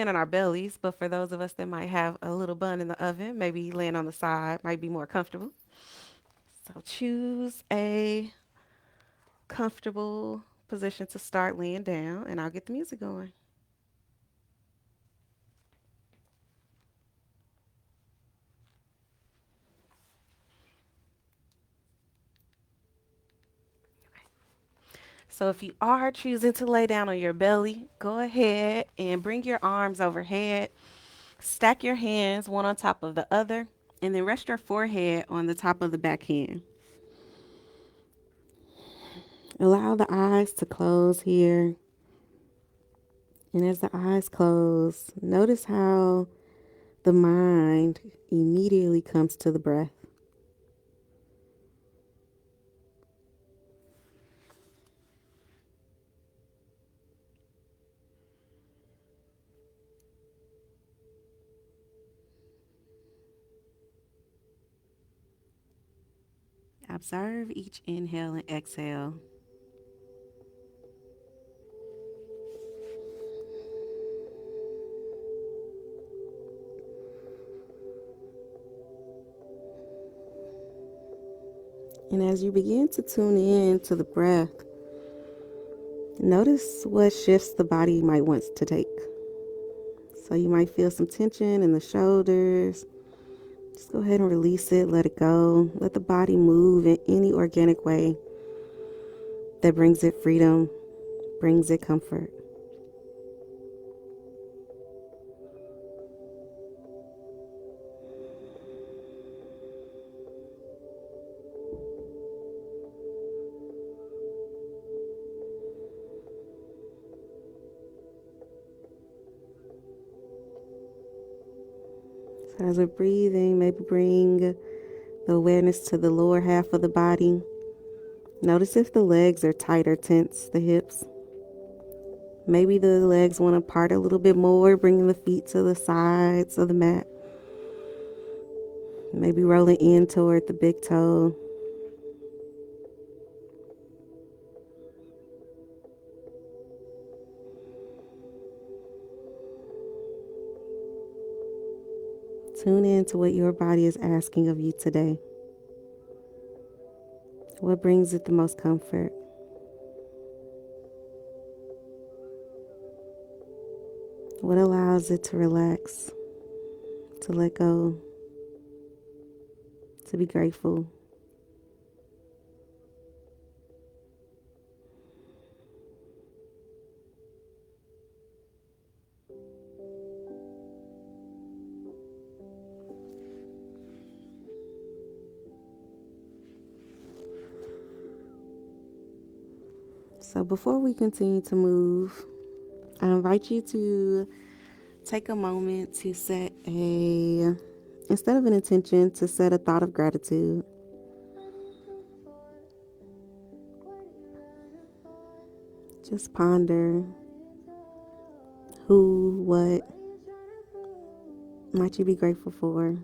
laying on our bellies, but for those of us that might have a little bun in the oven, maybe laying on the side might be more comfortable. So choose a comfortable position to start laying down, and I'll get the music going. So if you are choosing to lay down on your belly, go ahead and bring your arms overhead. Stack your hands one on top of the other, and then rest your forehead on the top of the back hand. Allow the eyes to close here. And as the eyes close, notice how the mind immediately comes to the breath. Observe each inhale and exhale. And as you begin to tune in to the breath, notice what shifts the body might want to take. So you might feel some tension in the shoulders. Just go ahead and release it, let it go. Let the body move in any organic way that brings it freedom, brings it comfort. So as we're breathing, maybe bring the awareness to the lower half of the body. Notice if the legs are tight or tense, the hips. Maybe the legs want to part a little bit more, bringing the feet to the sides of the mat. Maybe rolling in toward the big toe. Tune in to what your body is asking of you today. What brings it the most comfort? What allows it to relax, to let go, to be grateful? So before we continue to move, I invite you to take a moment to instead of an intention, to set a thought of gratitude. Just ponder who, what might you be grateful for,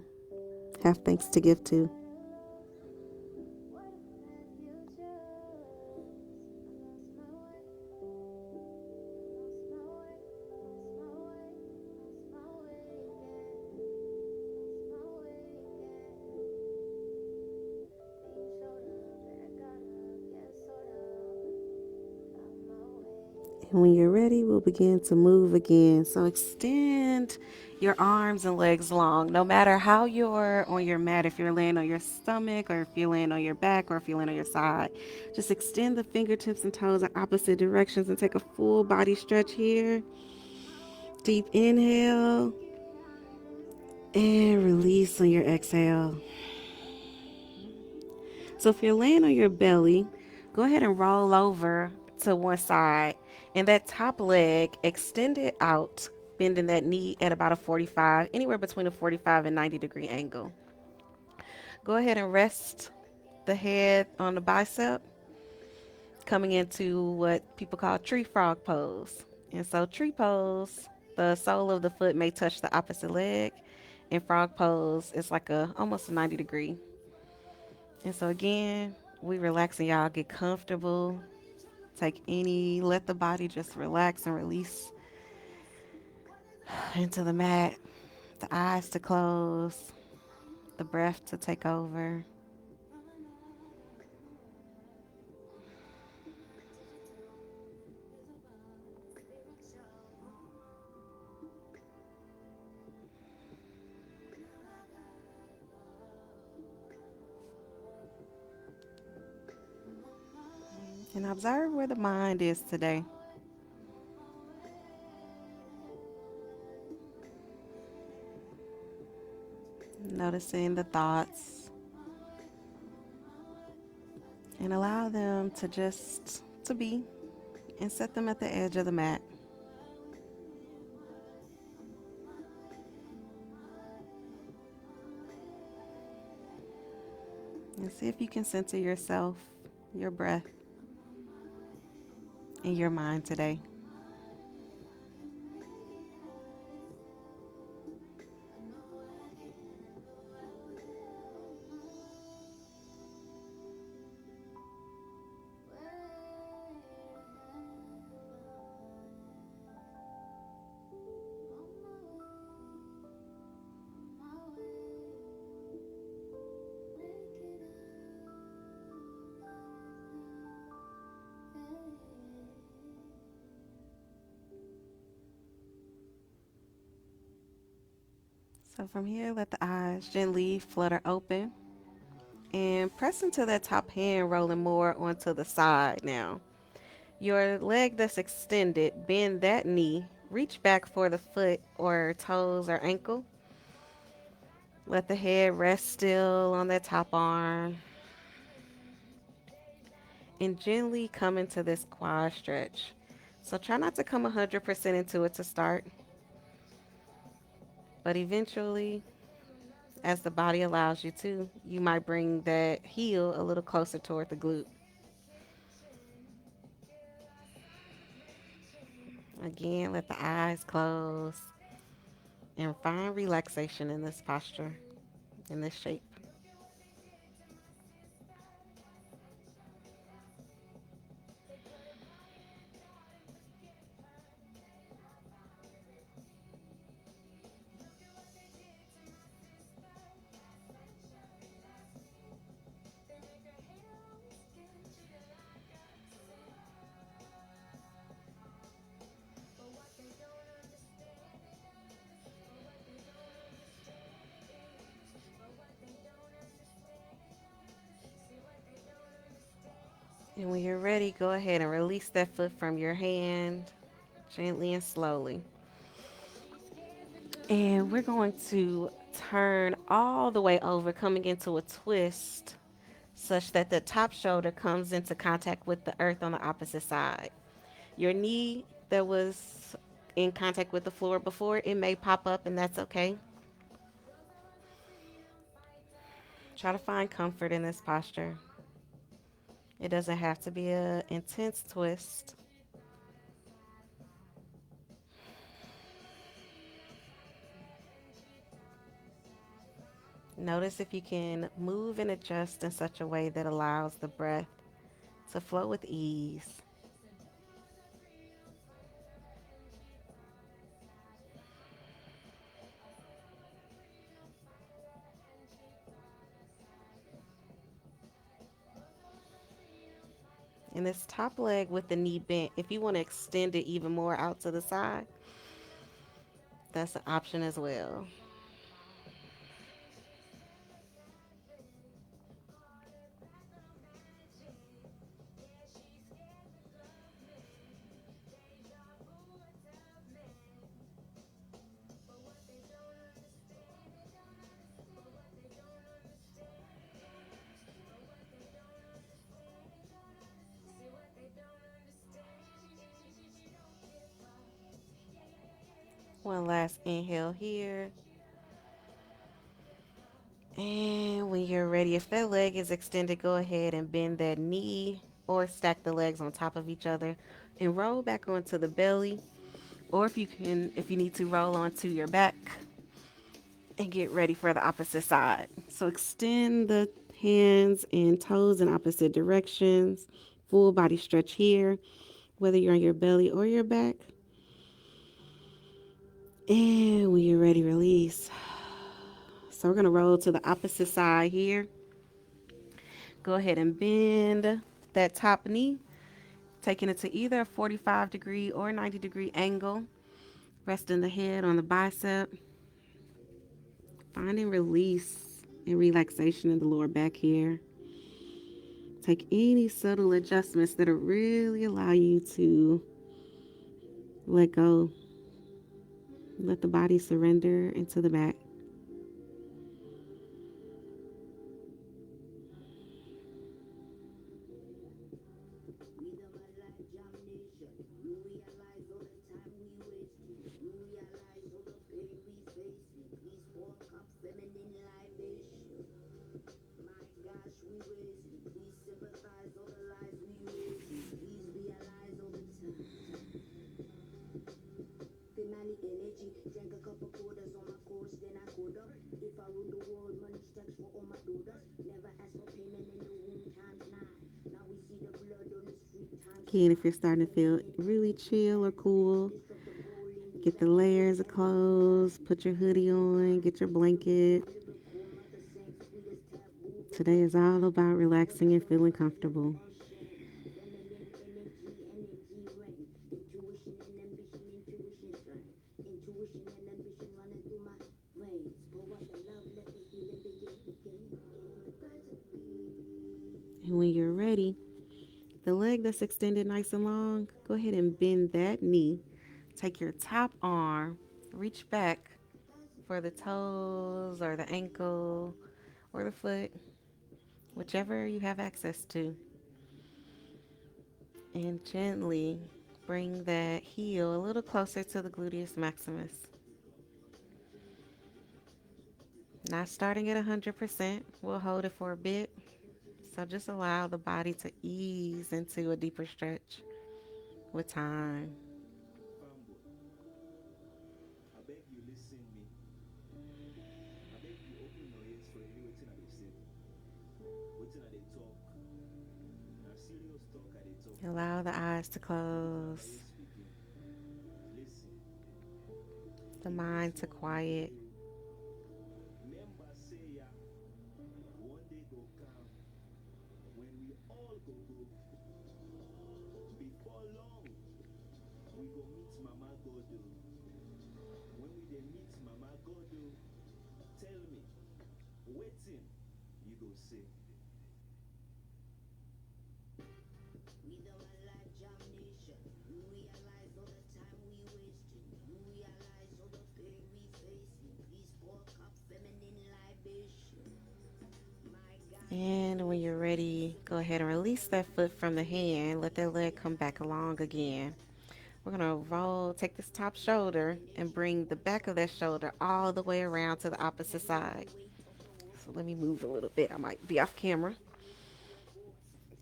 have thanks to give to. And when you're ready, we'll begin to move again. So extend your arms and legs long, no matter how you're on your mat, if you're laying on your stomach or if you're laying on your back or if you're laying on your side. Just extend the fingertips and toes in opposite directions and take a full body stretch here. Deep inhale and release on your exhale. So if you're laying on your belly, go ahead and roll over to one side. And that top leg, extend it out, bending that knee at about a 45, anywhere between a 45 and 90-degree angle. Go ahead and rest the head on the bicep, coming into what people call tree frog pose. And so tree pose, the sole of the foot may touch the opposite leg. And frog pose is like a almost a 90-degree. And so again, we relax and y'all get comfortable. Let the body just relax and release into the mat, the eyes to close, the breath to take over. And observe where the mind is today. Noticing the thoughts and allow them to just to be and set them at the edge of the mat. And see if you can center yourself, your breath, and your mind today. So from here, let the eyes gently flutter open and press into that top hand, rolling more onto the side now. Your leg that's extended, bend that knee, reach back for the foot or toes or ankle. Let the head rest still on that top arm and gently come into this quad stretch. So try not to come 100% into it to start, but eventually, as the body allows you to, you might bring that heel a little closer toward the glute. Again, let the eyes close and find relaxation in this posture, in this shape. And when you're ready, go ahead and release that foot from your hand gently and slowly. And we're going to turn all the way over, coming into a twist, such that the top shoulder comes into contact with the earth on the opposite side. Your knee that was in contact with the floor before, it may pop up, and that's okay. Try to find comfort in this posture. It doesn't have to be an intense twist. Notice if you can move and adjust in such a way that allows the breath to flow with ease. And this top leg with the knee bent, if you want to extend it even more out to the side, that's an option as well. One last inhale here. And when you're ready, if that leg is extended, go ahead and bend that knee or stack the legs on top of each other and roll back onto the belly. Or if you need to, roll onto your back and get ready for the opposite side. So extend the hands and toes in opposite directions. Full body stretch here, whether you're on your belly or your back. And when you're ready, release. So we're going to roll to the opposite side here. Go ahead and bend that top knee, taking it to either a 45-degree or 90-degree angle. Resting the head on the bicep. Finding release and relaxation in the lower back here. Take any subtle adjustments that'll really allow you to let go. Let the body surrender into the back. Again, if you're starting to feel really chill or cool, get the layers of clothes, put your hoodie on, get your blanket. Today is all about relaxing and feeling comfortable. And when you're ready, the leg that's extended nice and long, go ahead and bend that knee. Take your top arm, reach back for the toes or the ankle or the foot, whichever you have access to. And gently bring that heel a little closer to the gluteus maximus. Not starting at 100%, we'll hold it for a bit. So just allow the body to ease into a deeper stretch with time. Allow the eyes to close, the mind to quiet. And when you're ready, go ahead and release that foot from the hand. Let that leg come back along again. We're going to roll, take this top shoulder and bring the back of that shoulder all the way around to the opposite side. So let me move a little bit. I might be off camera.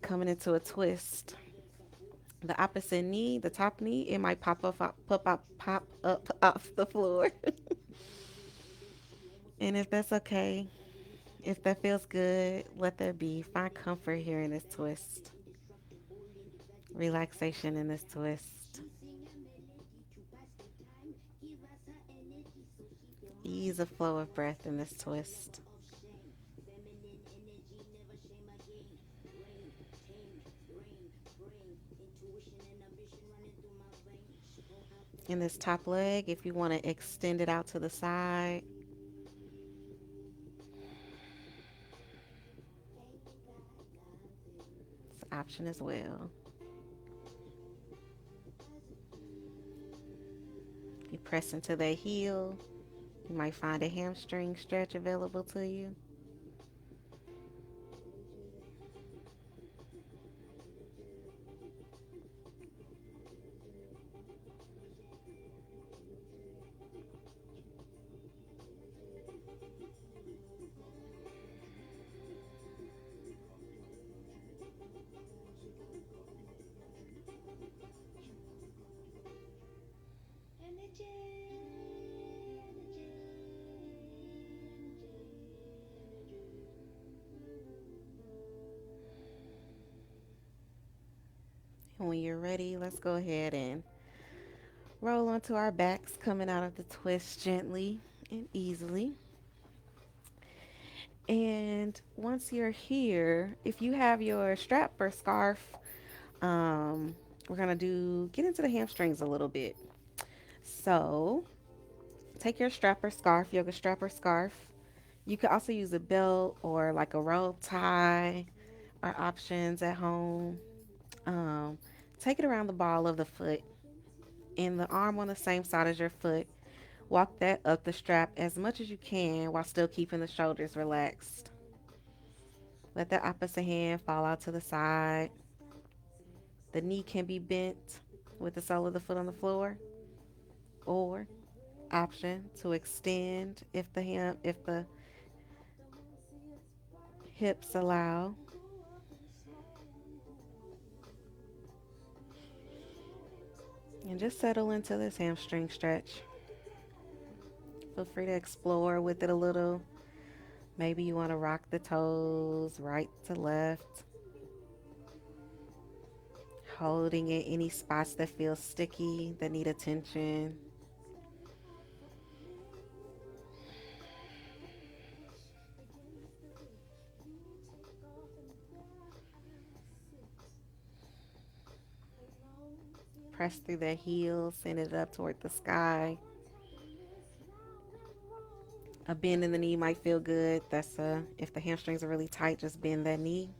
Coming into a twist. The opposite knee, the top knee, it might pop up off the floor. And if that's okay, if that feels good, let that be. Find comfort here in this twist. Relaxation in this twist. Ease the flow of breath in this twist. In this top leg, if you want to extend it out to the side, it's an option as well. You press into that heel, you might find a hamstring stretch available to you. And when you're ready, let's go ahead and Roll onto our backs, coming out of the twist gently and easily. And once you're here, if you have your strap or scarf, we're gonna do get into the hamstrings a little bit. So take your strap or scarf, yoga strap or scarf. You could also use a belt or like a rope tie or options at home. Um, Take it around the ball of the foot and the arm on the same side as your foot. Walk that up the strap as much as you can while still keeping the shoulders relaxed. Let the opposite hand fall out to the side. The knee can be bent with the sole of the foot on the floor, or option to extend if the hips allow. And just settle into this hamstring stretch. Feel free to explore with it a little. Maybe you want to rock the toes right to left, holding in any spots that feel sticky, that need attention. Press through the heels, send it up toward the sky. A bend in the knee might feel good. If the hamstrings are really tight, just bend that knee.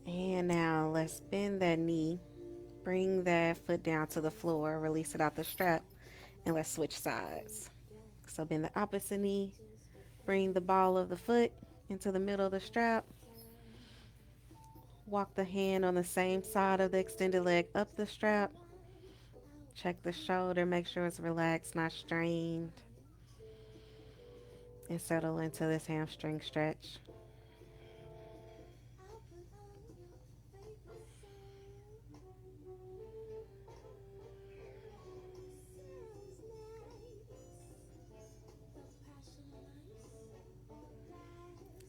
And now let's bend that knee. Bring that foot down to the floor, release it out the strap, and let's switch sides. So bend the opposite knee, bring the ball of the foot into the middle of the strap, walk the hand on the same side of the extended leg up the strap, check the shoulder, make sure it's relaxed, not strained, and settle into this hamstring stretch.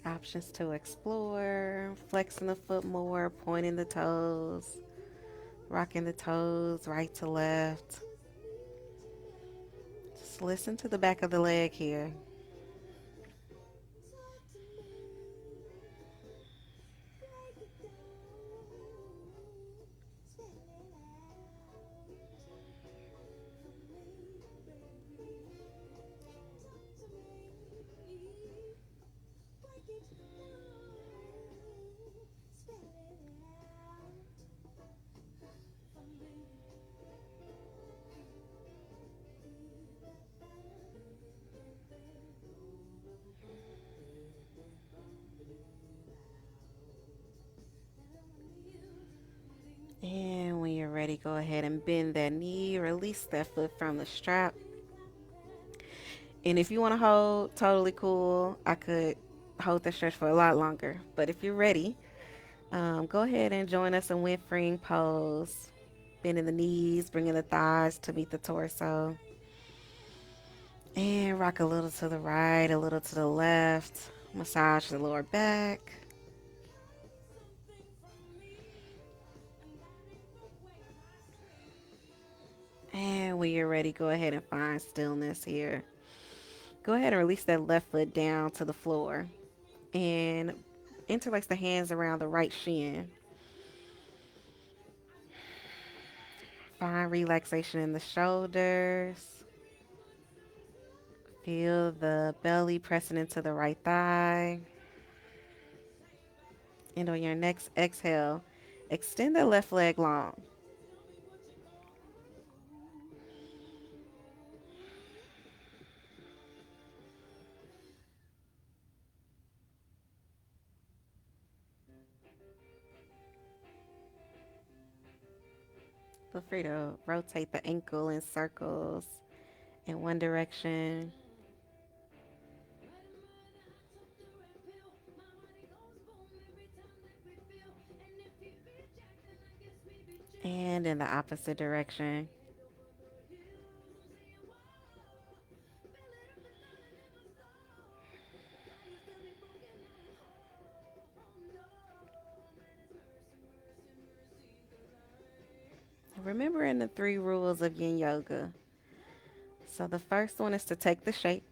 Options to explore, flexing the foot more, pointing the toes, rocking the toes right to left. Just listen to the back of the leg here. And when you're ready, go ahead and bend that knee, release that foot from the strap. And if you want to hold, totally cool. I could hold the stretch for a lot longer. But if you're ready, go ahead and join us in wind freeing pose. Bending the knees, bringing the thighs to meet the torso. And rock a little to the right, a little to the left. Massage the lower back. And when you're ready, go ahead and find stillness here. Go ahead and release that left foot down to the floor. And interlace the hands around the right shin. Find relaxation in the shoulders. Feel the belly pressing into the right thigh. And on your next exhale, extend the left leg long. Feel free to rotate the ankle in circles in one direction. And in the opposite direction. Remembering the three rules of Yin Yoga. So the first one is to take the shape.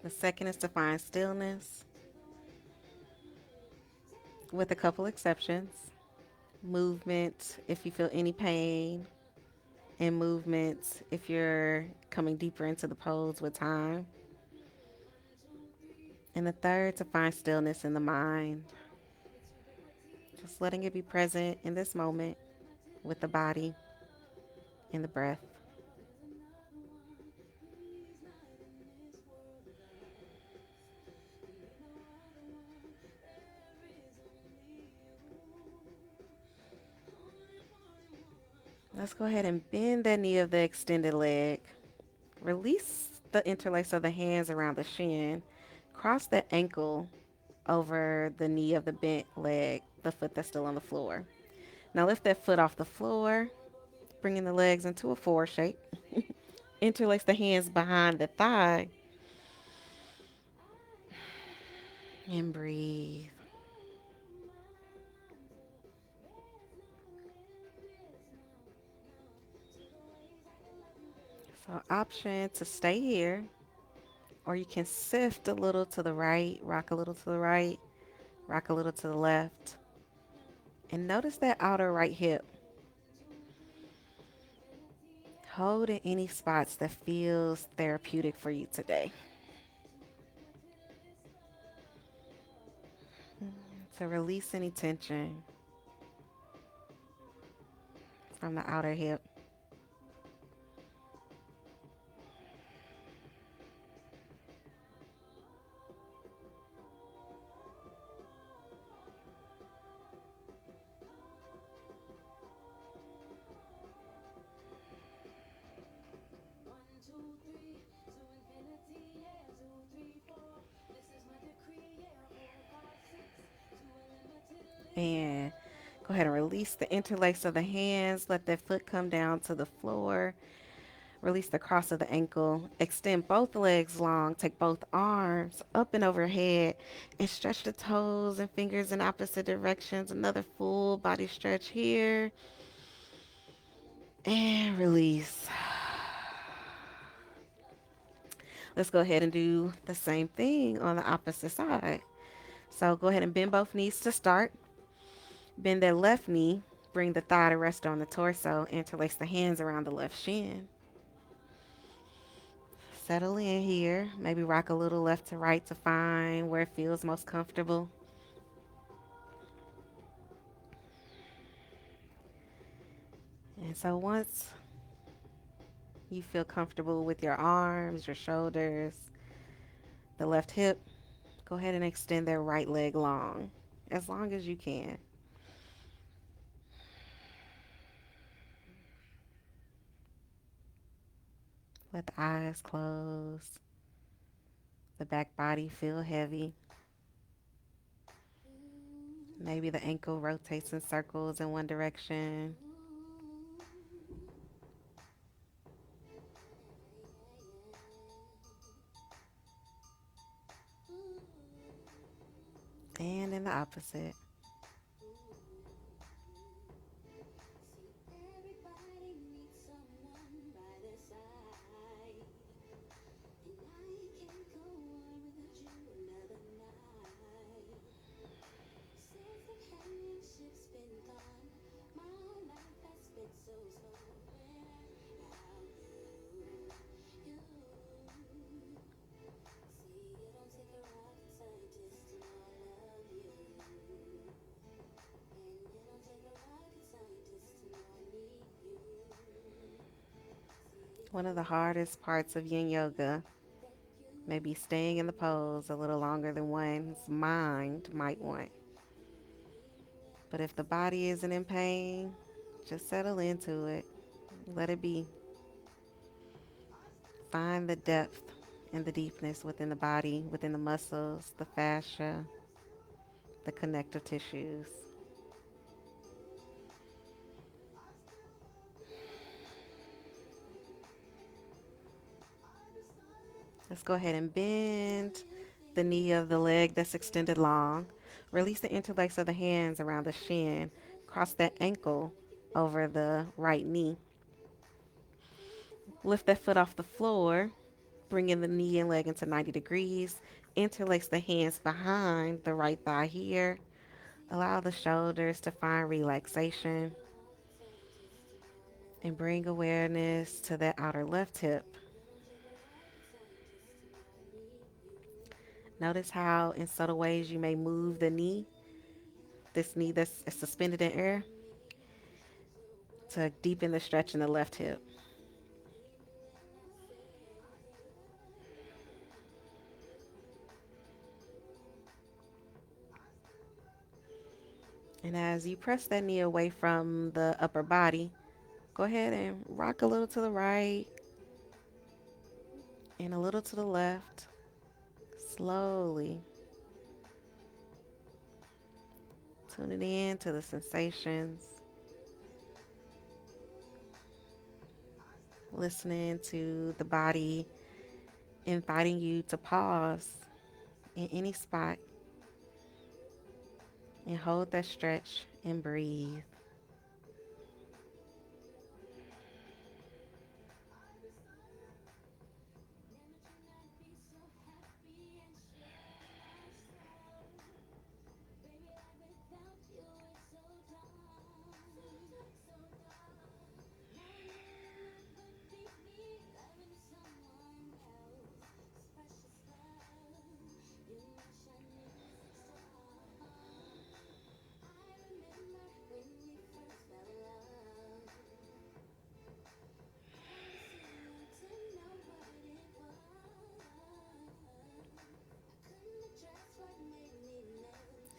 The second is to find stillness, with a couple exceptions. Movement, if you feel any pain, and movement, if you're coming deeper into the pose with time. And the third, to find stillness in the mind, just letting it be present in this moment with the body and the breath. Let's go ahead and bend that knee of the extended leg. Release the interlace of the hands around the shin. Cross the ankle over the knee of the bent leg, the foot that's still on the floor. Now lift that foot off the floor, bringing the legs into a forward shape. Interlace the hands behind the thigh and breathe. So, option to stay here, or you can shift a little to the right, rock a little to the right, rock a little to the left. And notice that outer right hip. Hold in any spots that feels therapeutic for you today. To release any tension from the outer hip. And go ahead and release the interlace of the hands. Let that foot come down to the floor. Release the cross of the ankle. Extend both legs long. Take both arms up and overhead. And stretch the toes and fingers in opposite directions. Another full body stretch here. And release. Let's go ahead and do the same thing on the opposite side. So go ahead and bend both knees to start. Bend that left knee. Bring the thigh to rest on the torso. Interlace the hands around the left shin. Settle in here. Maybe rock a little left to right to find where it feels most comfortable. And so once you feel comfortable with your arms, your shoulders, the left hip, go ahead and extend that right leg as long as you can. Let the eyes close, the back body feel heavy. Maybe the ankle rotates in circles in one direction. And in the opposite. One of the hardest parts of Yin Yoga may be staying in the pose a little longer than one's mind might want. But if the body isn't in pain, just settle into it. Let it be. Find the depth and the deepness within the body, within the muscles, the fascia, the connective tissues. Let's go ahead and bend the knee of the leg that's extended long. Release the interlace of the hands around the shin. Cross that ankle over the right knee. Lift that foot off the floor. Bring in the knee and leg into 90 degrees. Interlace the hands behind the right thigh here. Allow the shoulders to find relaxation. And bring awareness to that outer left hip. Notice how, in subtle ways, you may move the knee, this knee that's suspended in air, to deepen the stretch in the left hip. And as you press that knee away from the upper body, go ahead and rock a little to the right and a little to the left, slowly tuning in to the sensations, listening to the body, inviting you to pause in any spot and hold that stretch and breathe.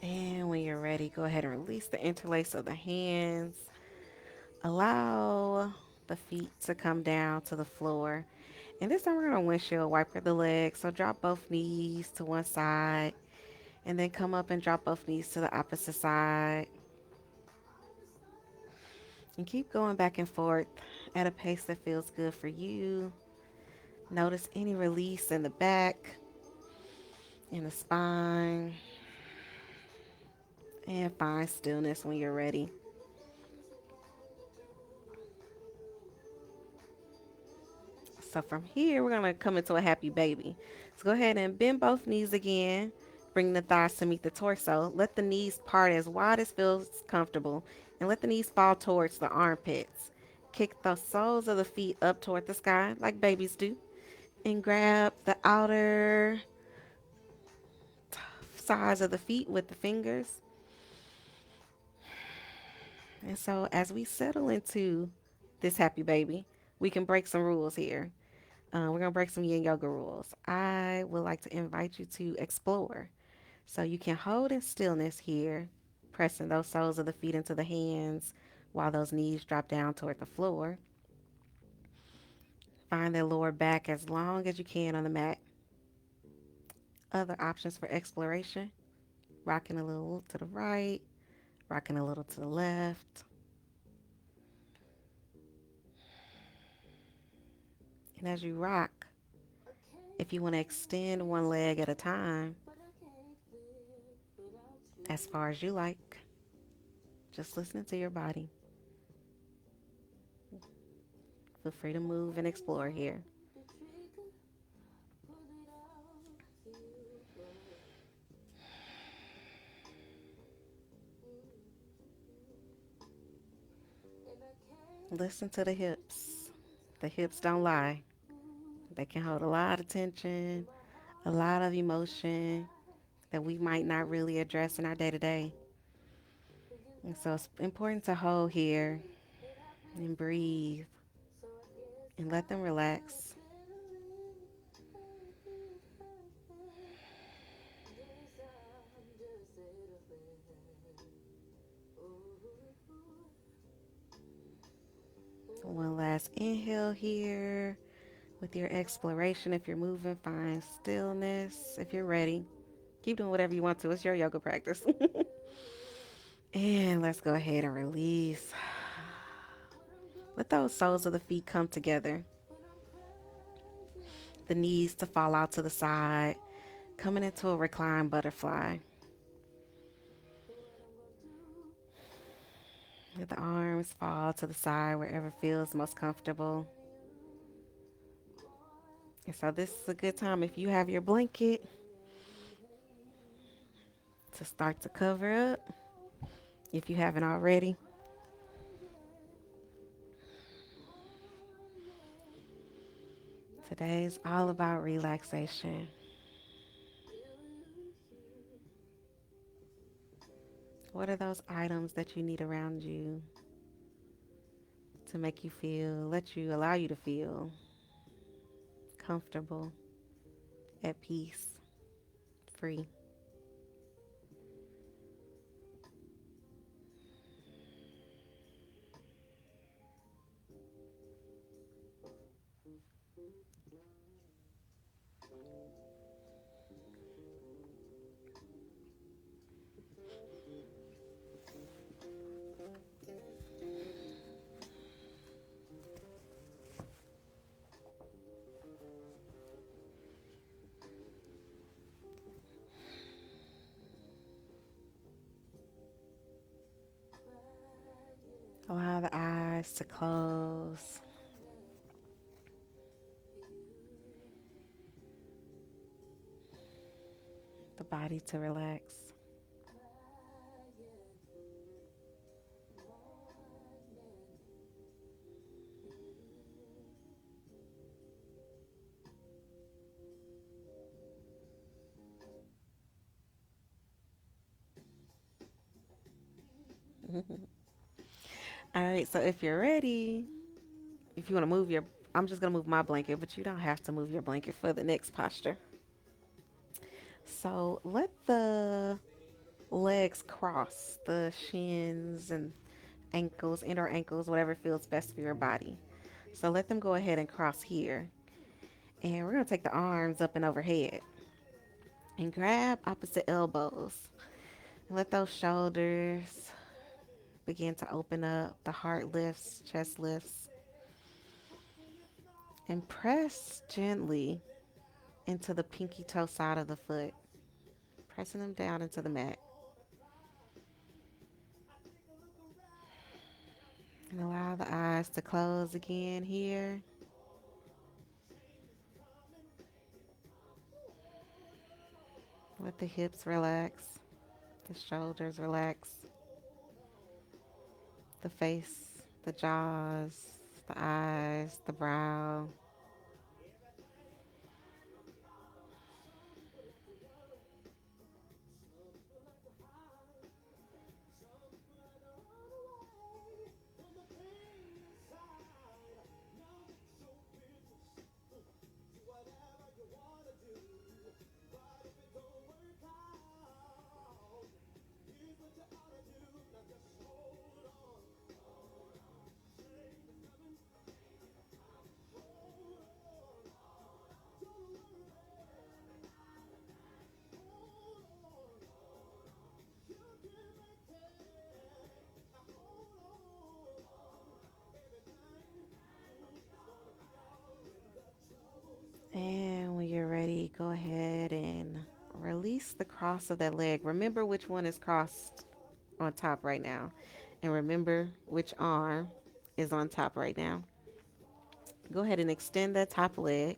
And when you're ready, go ahead and release the interlace of the hands. Allow the feet to come down to the floor. And this time we're going to windshield wiper the legs. So drop both knees to one side and then come up and drop both knees to the opposite side. And keep going back and forth at a pace that feels good for you. Notice any release in the back, in the spine, and find stillness when you're ready. So from here, we're going to come into a happy baby. So go ahead and bend both knees again. Bring the thighs to meet the torso. Let the knees part as wide as feels comfortable. And let the knees fall towards the armpits. Kick the soles of the feet up toward the sky like babies do. And grab the outer sides of the feet with the fingers. And so as we settle into this happy baby, we can break some rules here. We're going to break some yin yoga rules. I would like to invite you to explore. So you can hold in stillness here, pressing those soles of the feet into the hands while those knees drop down toward the floor. Find that lower back as long as you can on the mat. Other options for exploration, rocking a little to the right, rocking a little to the left. And as you rock, if you want to extend one leg at a time, as far as you like, just listening to your body. Feel free to move and explore here. Listen to the hips. The hips don't lie. They can hold a lot of tension, a lot of emotion that we might not really address in our day to day. And so it's important to hold here and breathe and let them relax. One last inhale here with your exploration. If you're moving, find stillness. If you're ready, keep doing whatever you want to. It's your yoga practice. And let's go ahead and release. Let those soles of the feet come together. the knees to fall out to the side, coming into a reclined butterfly. Let the arms fall to the side wherever feels most comfortable. And so this is a good time if you have your blanket to start to cover up if you haven't already. Today's all about relaxation. What are those items that you need around you to make you feel, allow you to feel comfortable, at peace, free? Allow the eyes to close, the body to relax. All right, so if you're ready, if you want to move your, I'm just going to move my blanket, but you don't have to move your blanket for the next posture. So let the legs cross, the shins and ankles, inner ankles, whatever feels best for your body. So let them go ahead and cross here. And we're going to take the arms up and overhead and grab opposite elbows. And let those shoulders begin to open up. The heart lifts, chest lifts. And press gently into the pinky toe side of the foot, pressing them down into the mat. And allow the eyes to close again here. Let the hips relax, the shoulders relax, the face, the jaws, the eyes, the brow. And when you're ready, go ahead and release the cross of that leg. Remember which one is crossed on top right now. And remember which arm is on top right now. Go ahead and extend that top leg,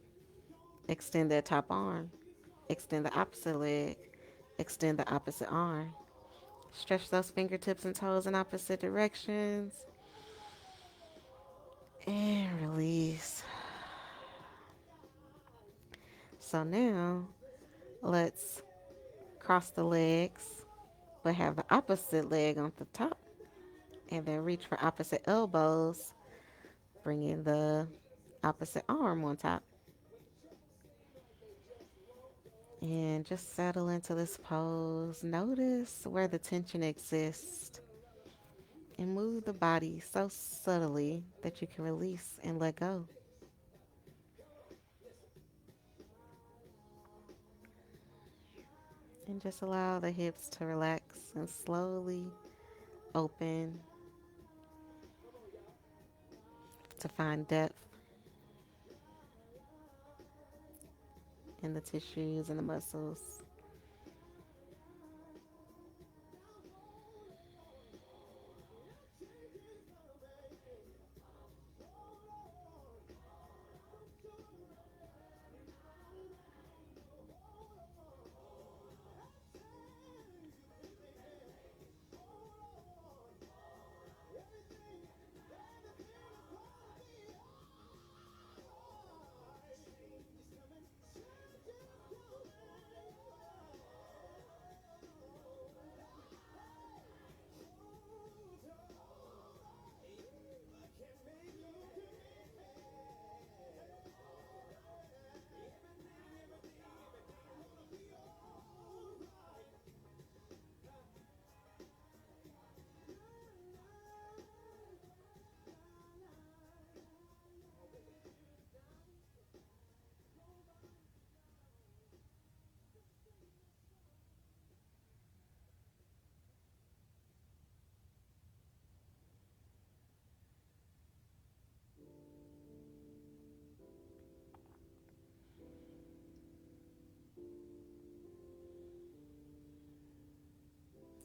extend that top arm, extend the opposite leg, extend the opposite arm. Stretch those fingertips and toes in opposite directions. And release. So now let's cross the legs, but have the opposite leg on the top. And then reach for opposite elbows, bringing the opposite arm on top. And just settle into this pose. Notice where the tension exists. And move the body so subtly that you can release and let go. And just allow the hips to relax and slowly open to find depth and the tissues and the muscles.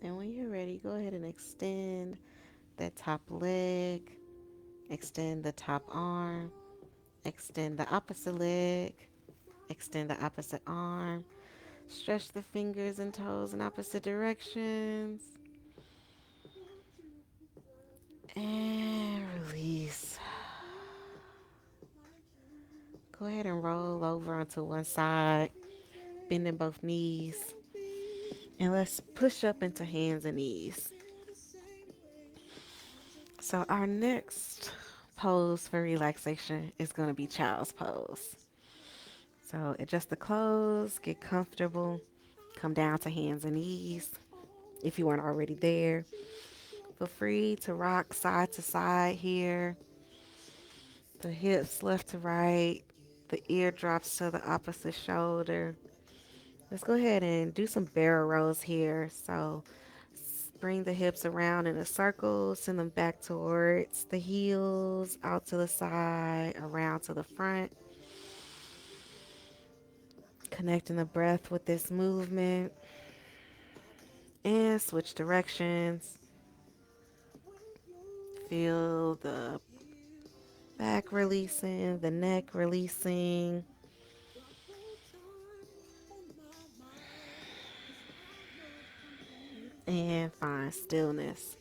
And when you're ready, go ahead and extend that top leg, extend the top arm, extend the opposite leg, extend the opposite arm, stretch the fingers and toes in opposite directions, and release. Go ahead and roll over onto one side, bending both knees, and let's push up into hands and knees. So our next pose for relaxation is going to be child's pose. So adjust the clothes, get comfortable, come down to hands and knees if you weren't already there. Feel free to rock side to side here, the hips left to right, the ear drops to the opposite shoulder. Let's go ahead and do some barrel rolls here. So bring the hips around in a circle, send them back towards the heels, out to the side, around to the front. Connecting the breath with this movement and switch directions. Feel the back releasing, the neck releasing. And find stillness.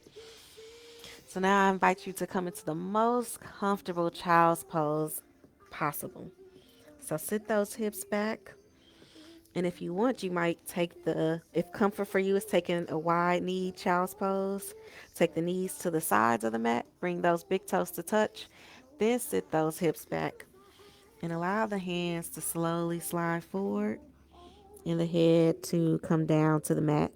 So now I invite you to come into the most comfortable child's pose possible. So sit those hips back. And if you want, you might take if comfort for you is taking a wide knee child's pose, take the knees to the sides of the mat, bring those big toes to touch, then sit those hips back and allow the hands to slowly slide forward and the head to come down to the mat.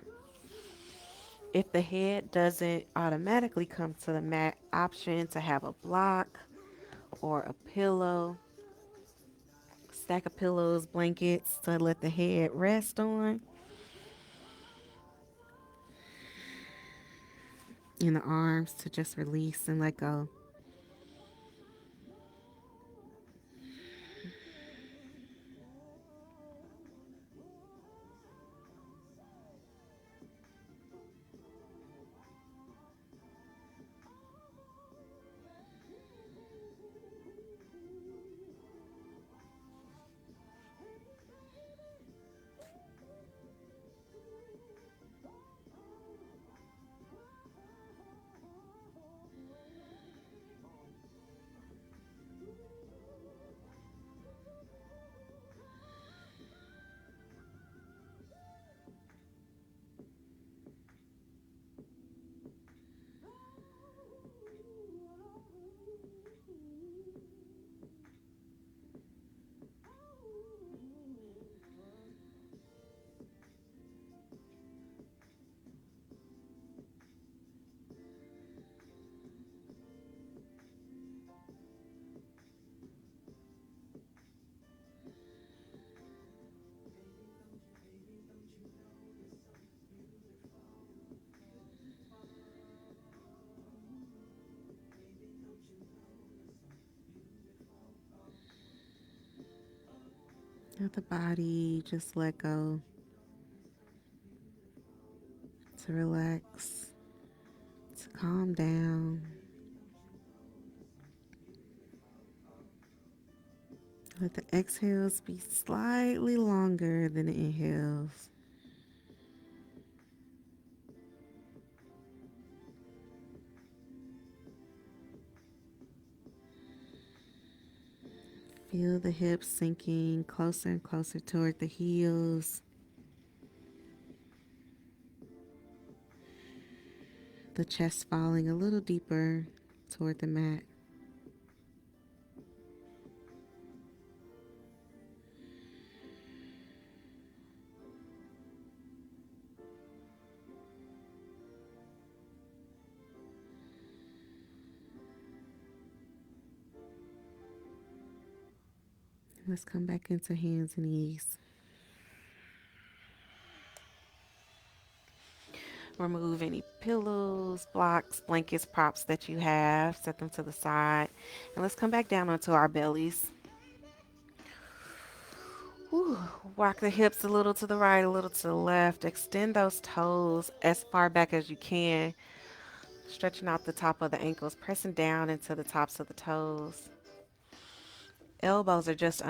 If the head doesn't automatically come to the mat, option to have a block or a pillow, stack of pillows, blankets to let the head rest on, and the arms to just release and let go. Let the body just let go, to relax, to calm down. Let the exhales be slightly longer than the inhales. Feel the hips sinking closer and closer toward the heels, the chest falling a little deeper toward the mat. Let's come back into hands and knees. Remove any pillows, blocks, blankets, props that you have. Set them to the side. And let's come back down onto our bellies. Whew. Walk the hips a little to the right, a little to the left. Extend those toes as far back as you can. Stretching out the top of the ankles, pressing down into the tops of the toes. Elbows are just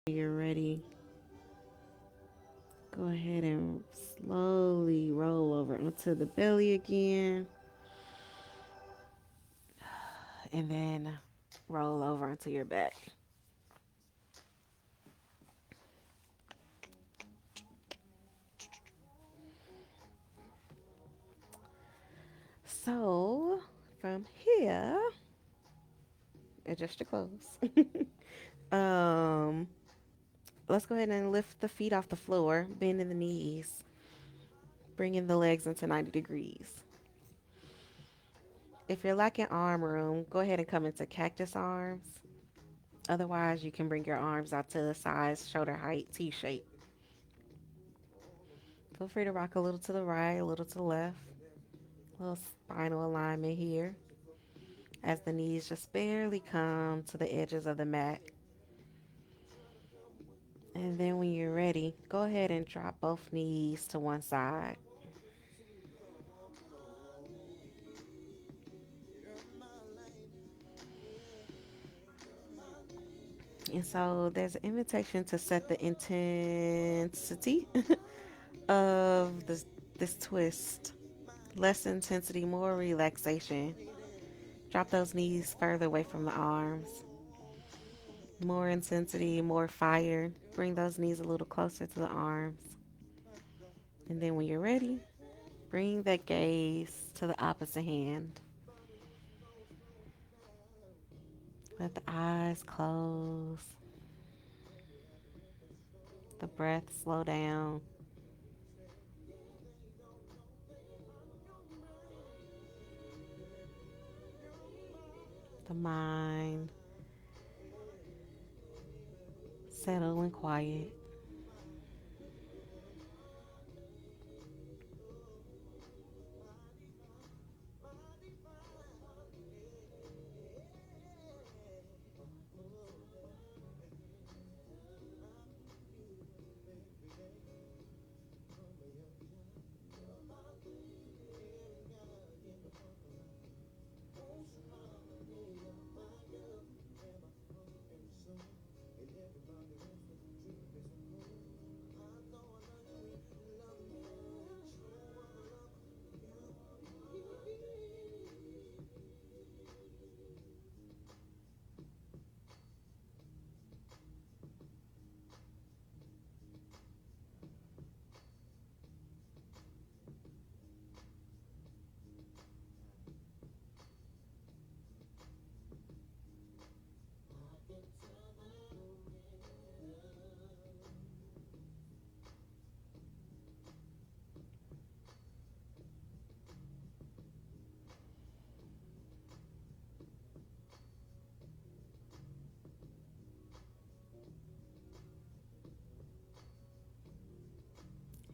You're ready. Go ahead and slowly roll over onto the belly again, and then roll over onto your back. So from here, adjust your clothes. um, let's go ahead and lift the feet off the floor, bending the knees, bringing the legs into 90 degrees. If you're lacking arm room, go ahead and come into cactus arms. Otherwise, you can bring your arms out to the sides, shoulder height, T shape. Feel free to rock a little to the right, a little to the left. A little spinal alignment here as the knees just barely come to the edges of the mat. And then when you're ready, go ahead and drop both knees to one side. And so there's an invitation to set the intensity of this twist. Less intensity, more relaxation. Drop those knees further away from the arms. More intensity, more fire. Bring those knees a little closer to the arms. And then when you're ready, bring that gaze to the opposite hand. Let the eyes close, the breath slow down, the mind settle and quiet.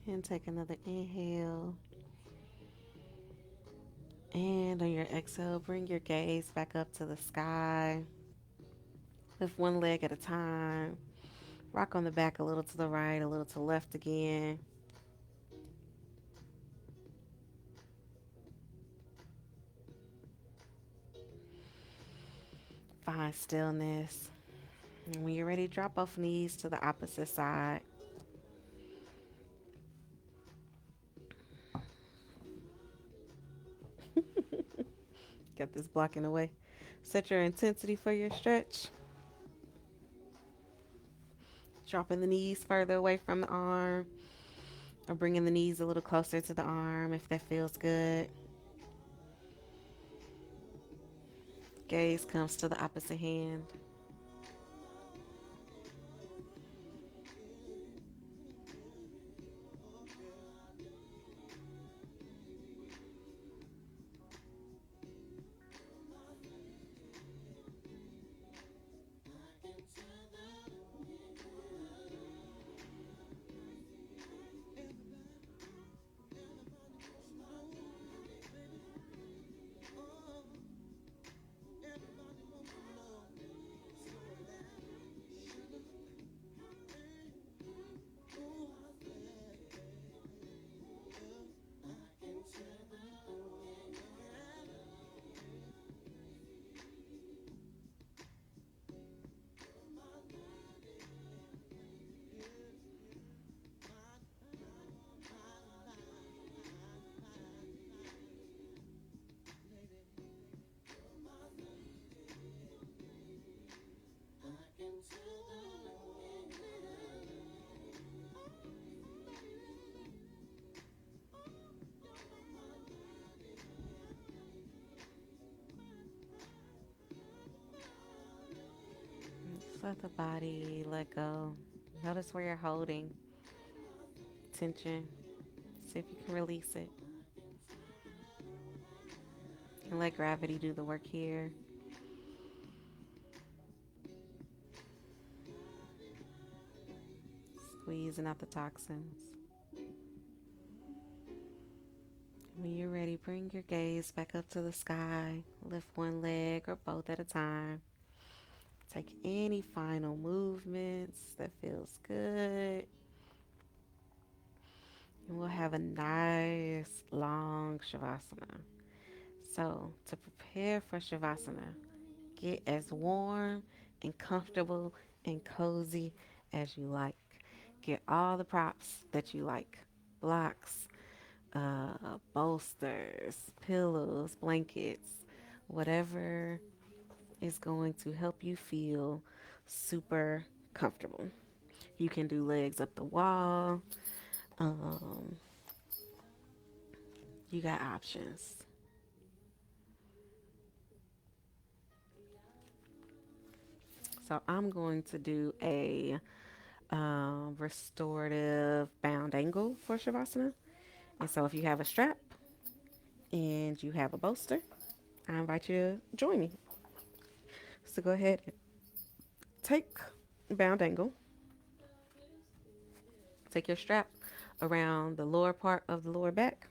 And take another inhale. And on your exhale, bring your gaze back up to the sky. Lift one leg at a time. Rock on the back a little to the right, a little to the left again. Find stillness. And when you're ready, drop both knees to the opposite side. Get this blocking away. Set your intensity for your stretch. Dropping the knees further away from the arm, or bringing the knees a little closer to the arm if that feels good. Gaze comes to the opposite hand. let the body let go. Notice where you're holding tension. See if you can release it. And let gravity do the work here. Squeezing out the toxins. When you're ready, bring your gaze back up to the sky. Lift one leg or both at a time. Take any final movements that feels good. And we'll have a nice long Shavasana. So, to prepare for Shavasana, get as warm and comfortable and cozy as you like. Get all the props that you like: blocks, bolsters, pillows, blankets, whatever is going to help you feel super comfortable. You can do legs up the wall. Um, you got options. So I'm going to do a restorative bound angle for Shavasana. And so if you have a strap and you have a bolster, I invite you to join me. So go ahead and take bound angle. Take your strap around the lower part of the lower back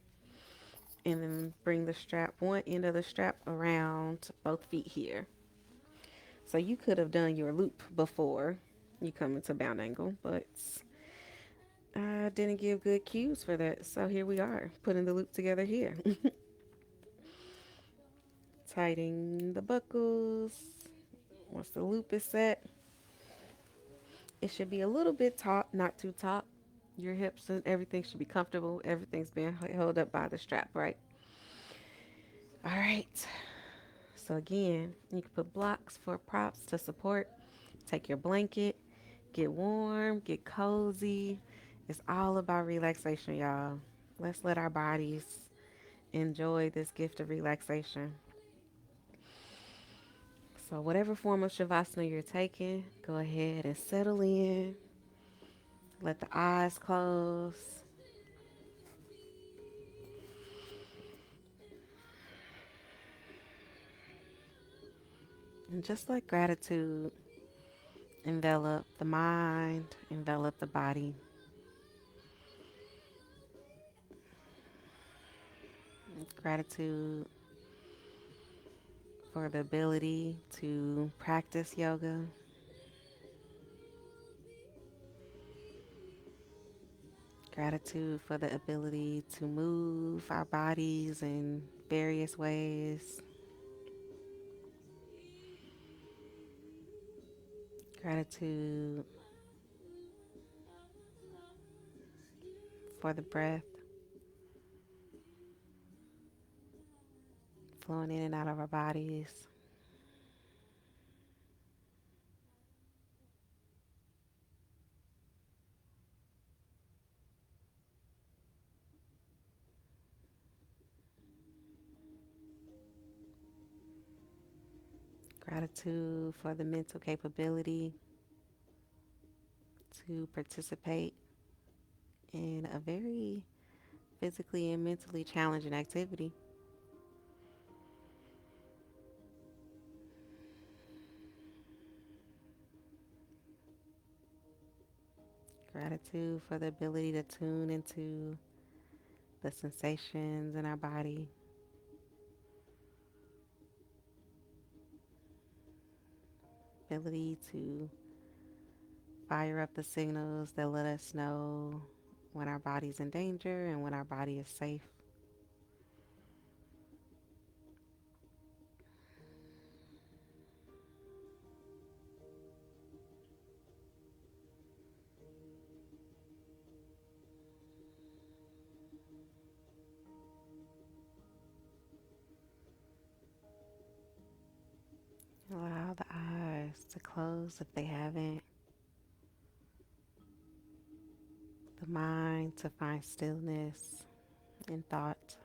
and then bring the strap, one end of the strap around both feet here. So you could have done your loop before you come into bound angle, but I didn't give good cues for that. So here we are, putting the loop together here. Tighten the buckles. Once the loop is set, it should be a little bit taut, not too taut. Your hips and everything should be comfortable. Everything's being held up by the strap, right? All right. So again, you can put blocks for props to support. Take your blanket, get warm, get cozy. It's all about relaxation, y'all. Let's let our bodies enjoy this gift of relaxation. So whatever form of shavasana you're taking, go ahead and settle in. Let the eyes close. And just let gratitude envelop the mind, envelop the body. Gratitude for the ability to practice yoga. Gratitude for the ability to move our bodies in various ways. Gratitude for the breath flowing in and out of our bodies. Gratitude for the mental capability to participate in a very physically and mentally challenging activity. Gratitude for the ability to tune into the sensations in our body. Ability to fire up the signals that let us know when our body's in danger and when our body is safe. Allow the eyes to close if they haven't. The mind to find stillness in thought.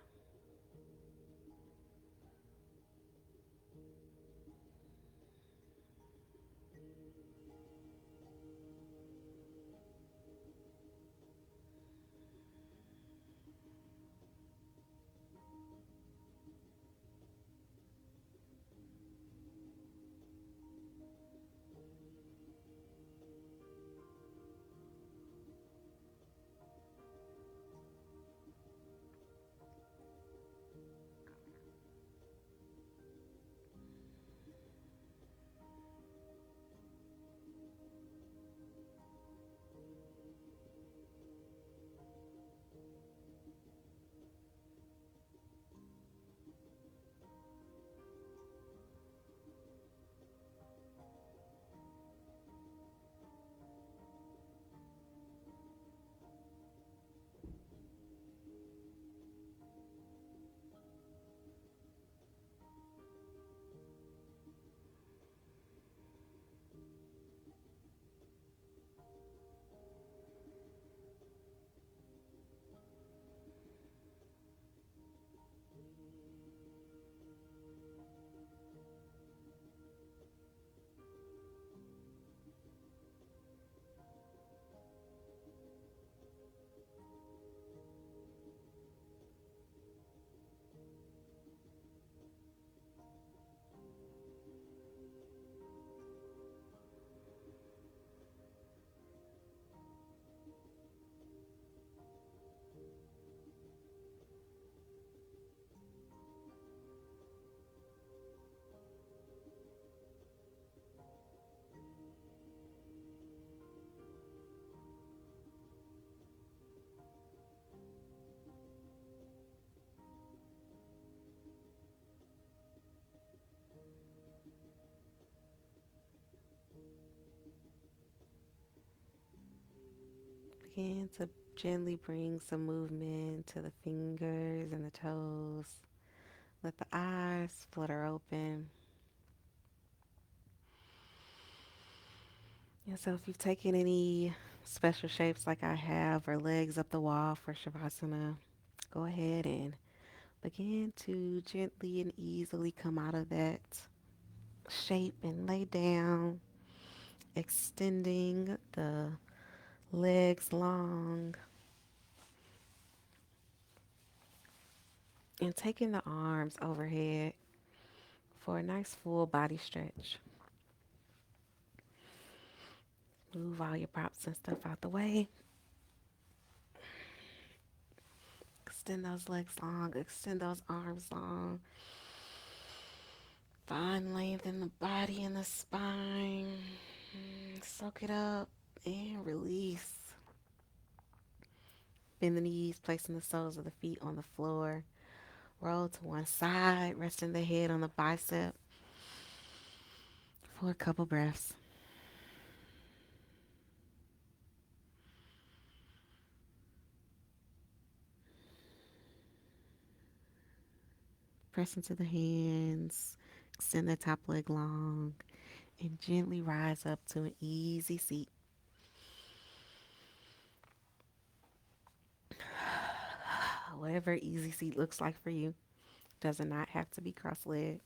Begin to gently bring some movement to the fingers and the toes. Let the eyes flutter open. And so, if you've taken any special shapes like I have, or legs up the wall for Shavasana, go ahead and begin to gently and easily come out of that shape and lay down, extending the legs long and taking the arms overhead for a nice full body stretch. Move all your props and stuff out the way. Extend those legs long, extend those arms long. Find length in the body and the spine. Soak it up and release. Bend the knees, placing the soles of the feet on the floor. Roll to one side, resting the head on the bicep for a couple breaths. Press into the hands, extend the top leg long, and gently rise up to an easy seat. Whatever easy seat looks like for you. Does not have to be cross-legged.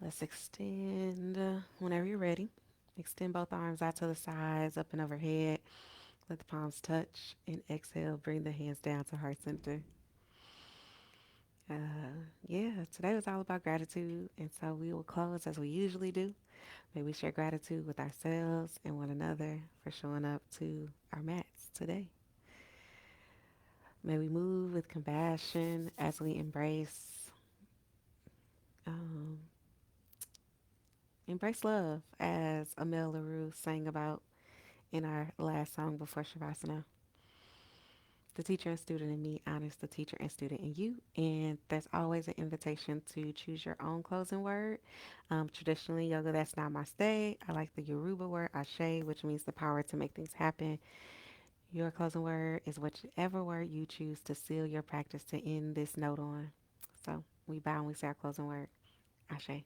Let's extend whenever you're ready. Extend both arms out to the sides, up and overhead. Let the palms touch and exhale. Bring the hands down to heart center. Yeah, today was all about gratitude, and so we will close as we usually do. May we share gratitude with ourselves and one another for showing up to our mats today. May we move with compassion as we um, embrace love, as Amel Larue sang about in our last song before Shavasana. The teacher and student in me honors the teacher and student in you. And there's always an invitation to choose your own closing word. Traditionally, yoga, that's namaste. I like the Yoruba word ashe, which means the power to make things happen. Your closing word is whichever word you choose to seal your practice to end this note on. So we bow and we say our closing word, ashe.